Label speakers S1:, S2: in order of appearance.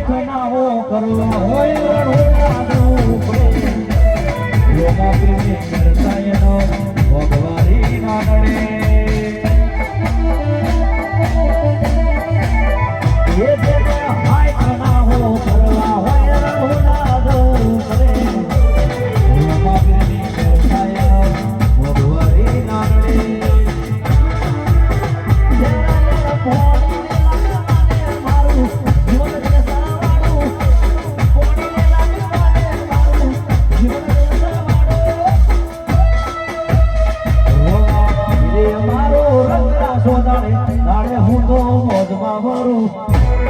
S1: ખનાઓ કરવા હોય રણું પડે યોગા પ્રેમી કરતાયનો ભગવારી નાનડે એ તેને હાય ખનાઓ કરવા હોય રણું પડે યોગા પ્રેમી કરતાયનો ભગવારી નાનડે હું તો મોજમાં ભરું